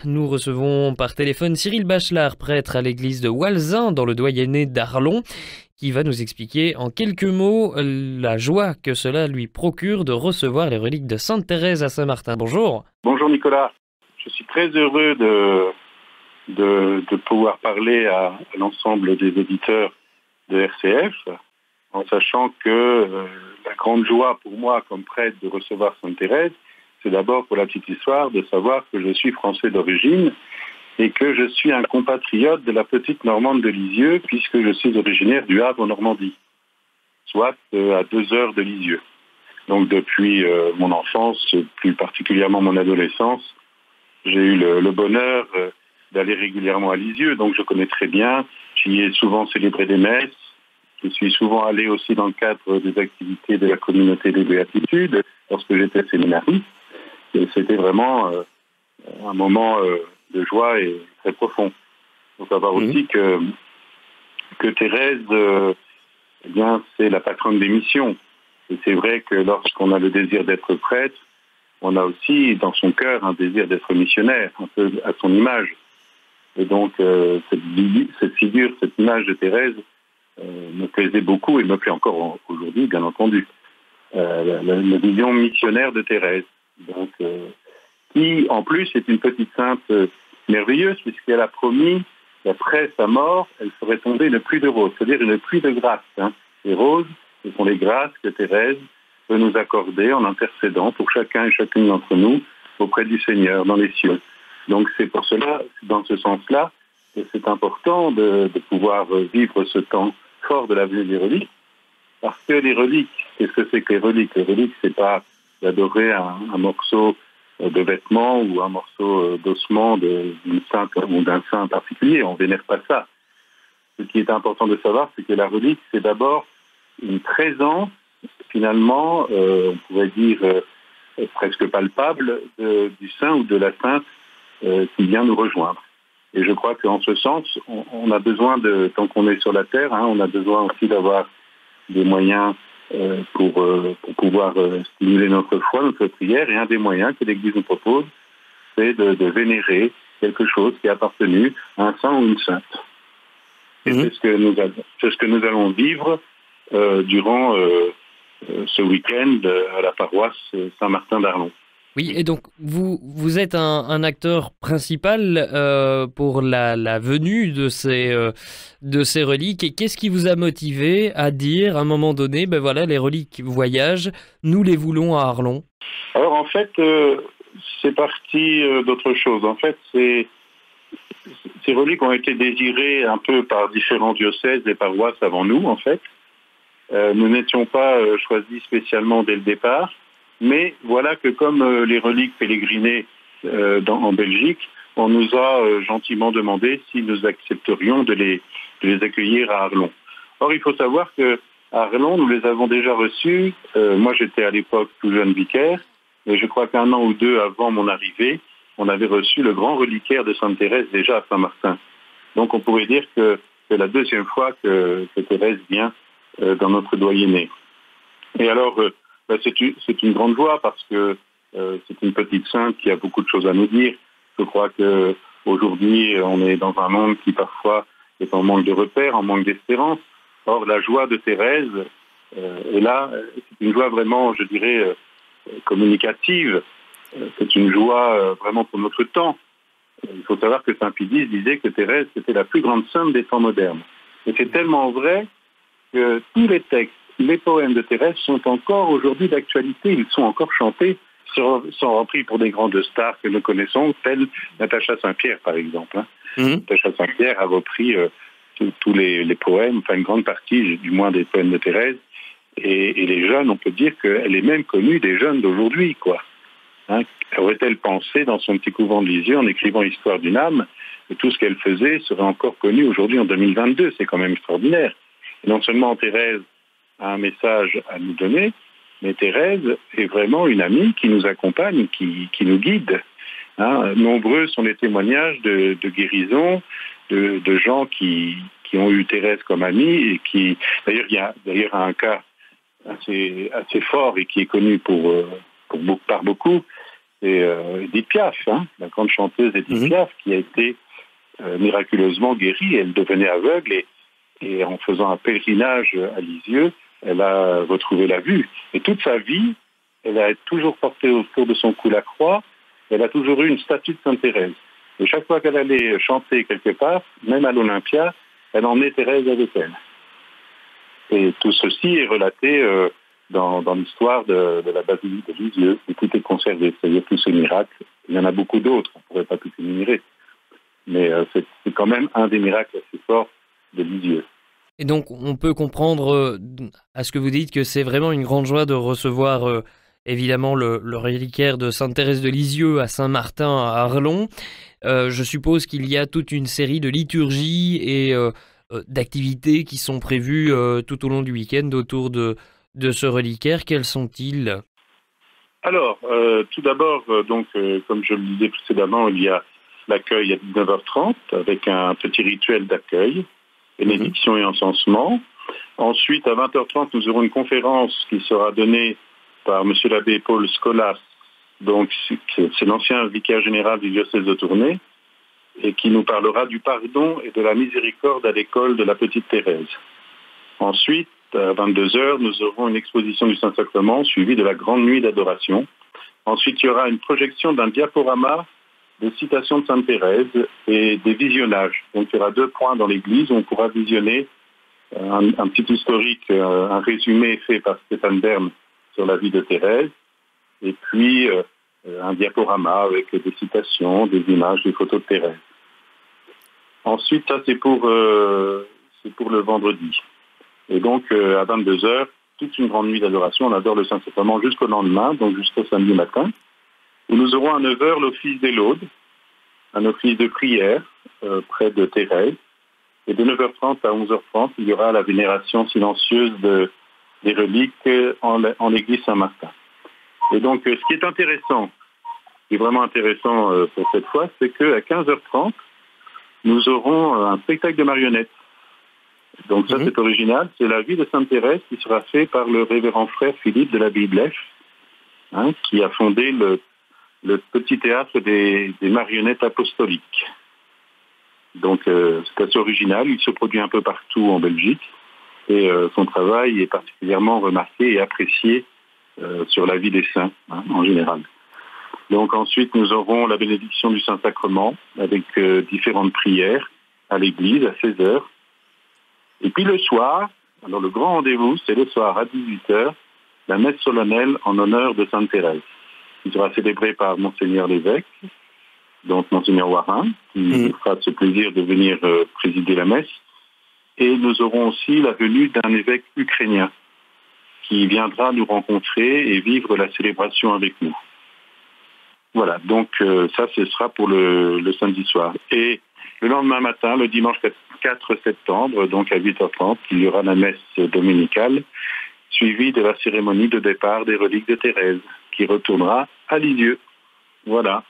Nous recevons par téléphone Cyril Bachelard, prêtre à l'église de Walzin, dans le doyenné d'Arlon, qui va nous expliquer en quelques mots la joie que cela lui procure de recevoir les reliques de Sainte Thérèse à Saint-Martin. Bonjour. Bonjour Nicolas, je suis très heureux de pouvoir parler à l'ensemble des auditeurs de RCF, en sachant que la grande joie pour moi comme prêtre de recevoir Sainte Thérèse, c'est d'abord pour la petite histoire de savoir que je suis français d'origine et que je suis un compatriote de la petite Normande de Lisieux puisque je suis originaire du Havre en Normandie, soit à 2 heures de Lisieux. Donc depuis mon enfance, plus particulièrement mon adolescence, j'ai eu le bonheur d'aller régulièrement à Lisieux, donc je connais très bien. J'y ai souvent célébré des messes. Je suis souvent allé aussi dans le cadre des activités de la communauté des Béatitudes lorsque j'étais séminariste. Et c'était vraiment un moment de joie et très profond. Il faut savoir aussi que Thérèse, eh bien, c'est la patronne des missions. Et c'est vrai que lorsqu'on a le désir d'être prêtre, on a aussi dans son cœur un désir d'être missionnaire, un peu à son image. Et donc, cette figure, cette image de Thérèse me plaisait beaucoup et me plaît encore aujourd'hui, bien entendu. La vision missionnaire de Thérèse. Donc, qui, en plus, est une petite sainte merveilleuse, puisqu'elle a promis qu'après sa mort, elle ferait tomber une pluie de roses, c'est-à-dire une pluie de grâce. Les roses, ce sont les grâces que Thérèse peut nous accorder en intercédant pour chacun et chacune d'entre nous auprès du Seigneur dans les cieux. Donc c'est pour cela, dans ce sens-là, que c'est important de pouvoir vivre ce temps fort de la venue des reliques, parce que les reliques, qu'est-ce que c'est que les reliques? Les reliques, c'est pas d'adorer un morceau de vêtement ou un morceau d'ossement d'une sainte ou d'un saint particulier. On vénère pas ça. Ce qui est important de savoir, c'est que la relique, c'est d'abord une présence, finalement, on pourrait dire presque palpable, du saint ou de la sainte qui vient nous rejoindre. Et je crois qu'en ce sens, on a besoin tant qu'on est sur la terre, on a besoin aussi d'avoir des moyens pour pouvoir stimuler notre foi, notre prière. Et un des moyens que l'Église nous propose, c'est de vénérer quelque chose qui a appartenu à un saint ou une sainte. Et c'est ce que nous allons vivre durant ce week-end à la paroisse Saint-Martin d'Arlon. Oui, et donc vous êtes un acteur principal pour la venue de ces reliques. Et qu'est-ce qui vous a motivé à dire à un moment donné, ben voilà, les reliques voyagent, nous les voulons à Arlon? Alors en fait, c'est parti d'autre chose. En fait, ces reliques ont été désirées un peu par différents diocèses et paroisses avant nous, en fait. Nous n'étions pas choisis spécialement dès le départ. Mais voilà que comme les reliques pèlerinées en Belgique, on nous a gentiment demandé si nous accepterions de les accueillir à Arlon. Or, il faut savoir qu'à Arlon, nous les avons déjà reçus. Moi, j'étais à l'époque tout jeune vicaire, et je crois qu'un an ou deux avant mon arrivée, on avait reçu le grand reliquaire de Sainte Thérèse déjà à Saint-Martin. Donc, on pourrait dire que c'est la deuxième fois que Thérèse vient dans notre doyenné. Et alors, c'est une grande joie parce que c'est une petite sainte qui a beaucoup de choses à nous dire. Je crois qu'aujourd'hui, on est dans un monde qui parfois est en manque de repères, en manque d'espérance. Or, la joie de Thérèse est là. C'est une joie vraiment, je dirais, communicative. C'est une joie vraiment pour notre temps. Il faut savoir que saint Pie X disait que Thérèse, c'était la plus grande sainte des temps modernes. Et c'est tellement vrai que tous les textes, les poèmes de Thérèse sont encore aujourd'hui d'actualité. Ils sont encore chantés, sont repris pour des grandes stars que nous connaissons, telles Natacha Saint-Pierre, par exemple. Natacha Saint-Pierre a repris tous les poèmes, enfin une grande partie, du moins, des poèmes de Thérèse. Et les jeunes, on peut dire qu'elle est même connue des jeunes d'aujourd'hui, quoi. Aurait-elle pensé dans son petit couvent de Lisieux, en écrivant Histoire d'une âme, que tout ce qu'elle faisait serait encore connu aujourd'hui en 2022? C'est quand même extraordinaire. Et non seulement Thérèse a un message à nous donner, mais Thérèse est vraiment une amie qui nous accompagne, qui nous guide. Nombreux sont les témoignages de guérison, de gens qui ont eu Thérèse comme amie, et qui, d'ailleurs, il y a un cas assez fort et qui est connu par beaucoup, c'est Edith Piaf, la grande chanteuse Edith Piaf, qui a été miraculeusement guérie. Elle devenait aveugle et en faisant un pèlerinage à Lisieux, elle a retrouvé la vue. Et toute sa vie, elle a toujours porté autour de son cou la croix. Elle a toujours eu une statue de Sainte Thérèse. Et chaque fois qu'elle allait chanter quelque part, même à l'Olympia, elle emmenait Thérèse avec elle. Et tout ceci est relaté dans l'histoire de la basilique de Lisieux, où tout est conservé. C'est-à-dire tous ces miracles. Il y en a beaucoup d'autres, on ne pourrait pas tout énumérer. Mais c'est quand même un des miracles assez forts de Lisieux. Et donc, on peut comprendre à ce que vous dites que c'est vraiment une grande joie de recevoir évidemment le reliquaire de Sainte Thérèse de Lisieux à Saint-Martin à Arlon. Je suppose qu'il y a toute une série de liturgies et d'activités qui sont prévues tout au long du week-end autour de ce reliquaire. Quels sont-ils ? Alors, tout d'abord, comme je le disais précédemment, il y a l'accueil à 19h30 avec un petit rituel d'accueil, bénédiction et encensement. Ensuite, à 20h30, nous aurons une conférence qui sera donnée par M. l'abbé Paul Scolas, donc c'est l'ancien vicaire général du diocèse de Tournai, et qui nous parlera du pardon et de la miséricorde à l'école de la Petite Thérèse. Ensuite, à 22h, nous aurons une exposition du Saint-Sacrement suivie de la Grande Nuit d'adoration. Ensuite, il y aura une projection d'un diaporama de citations de Sainte Thérèse et des visionnages. Donc il y aura 2 points dans l'église où on pourra visionner un petit historique, un résumé fait par Stéphane Bern sur la vie de Thérèse, et puis un diaporama avec des citations, des images, des photos de Thérèse. Ensuite, ça c'est pour le vendredi. Et donc à 22h, toute une grande nuit d'adoration, on adore le Saint-Sacrement jusqu'au lendemain, donc jusqu'au samedi matin, où nous aurons à 9h l'office des laudes, un office de prière près de Thérèse. Et de 9h30 à 11h30, il y aura la vénération silencieuse des reliques en l'église Saint-Martin. Et donc, ce qui est intéressant, vraiment intéressant pour cette fois, c'est qu'à 15h30, nous aurons un spectacle de marionnettes. Donc ça, c'est original. C'est la vie de Sainte Thérèse qui sera fait par le révérend frère Philippe de l'abbaye de Lèche, qui a fondé le petit théâtre des marionnettes apostoliques. Donc c'est assez original, il se produit un peu partout en Belgique et son travail est particulièrement remarqué et apprécié sur la vie des saints en général. Donc ensuite nous aurons la bénédiction du Saint-Sacrement avec différentes prières à l'église à 16h. Et puis le soir, alors le grand rendez-vous, c'est le soir à 18h, la messe solennelle en honneur de Sainte Thérèse, qui sera célébrée par Monseigneur l'évêque, donc Monseigneur Warin, qui nous fera ce plaisir de venir présider la messe. Et nous aurons aussi la venue d'un évêque ukrainien qui viendra nous rencontrer et vivre la célébration avec nous. Voilà, donc ça, ce sera pour le samedi soir. Et le lendemain matin, le dimanche 4 septembre, donc à 8h30, il y aura la messe dominicale, suivie de la cérémonie de départ des reliques de Thérèse, qui retournera à Lisieux. Voilà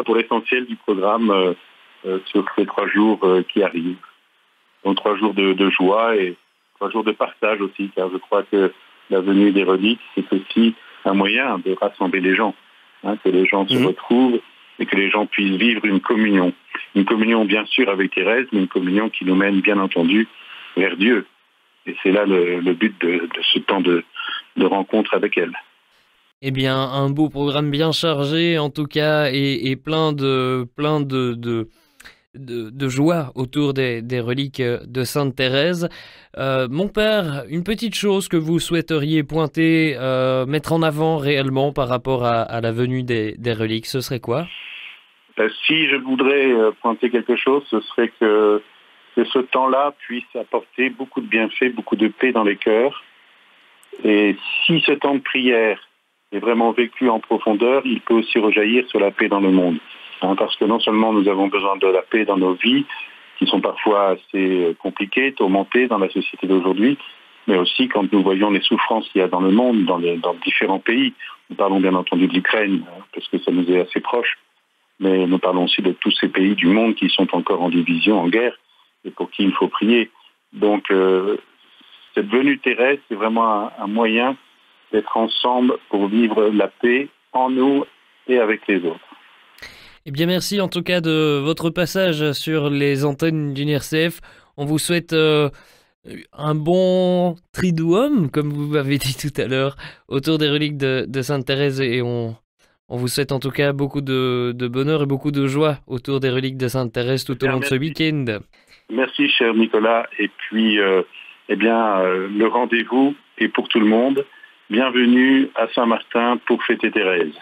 pour l'essentiel du programme sur ces 3 jours qui arrivent. Donc 3 jours de joie et 3 jours de partage aussi, car je crois que la venue des reliques, c'est aussi un moyen de rassembler les gens, que les gens se retrouvent et que les gens puissent vivre une communion. Une communion bien sûr avec Thérèse, mais une communion qui nous mène bien entendu vers Dieu. Et c'est là le but de ce temps de rencontre avec elle. Eh bien, un beau programme bien chargé en tout cas et plein de joie autour des reliques de Sainte Thérèse. Mon père, une petite chose que vous souhaiteriez pointer, mettre en avant réellement par rapport à la venue des reliques, ce serait quoi ? Si je voudrais pointer quelque chose, ce serait que ce temps-là puisse apporter beaucoup de bienfaits, beaucoup de paix dans les cœurs. Et si ce temps de prière est vraiment vécu en profondeur, il peut aussi rejaillir sur la paix dans le monde. Parce que non seulement nous avons besoin de la paix dans nos vies, qui sont parfois assez compliquées, tourmentées dans la société d'aujourd'hui, mais aussi quand nous voyons les souffrances qu'il y a dans le monde, dans différents pays. Nous parlons bien entendu de l'Ukraine, parce que ça nous est assez proche, mais nous parlons aussi de tous ces pays du monde qui sont encore en division, en guerre, et pour qui il faut prier. Donc, cette venue de Thérèse, c'est vraiment un moyen d'être ensemble pour vivre la paix en nous et avec les autres. Eh bien, merci en tout cas de votre passage sur les antennes d'une RCF. On vous souhaite un bon triduum, comme vous m'avez dit tout à l'heure, autour des reliques de Sainte Thérèse. Et on vous souhaite en tout cas beaucoup de bonheur et beaucoup de joie autour des reliques de Sainte Thérèse tout au long de ce week-end. Merci, cher Nicolas. Et puis, le rendez-vous est pour tout le monde. Bienvenue à Saint-Martin pour fêter Thérèse.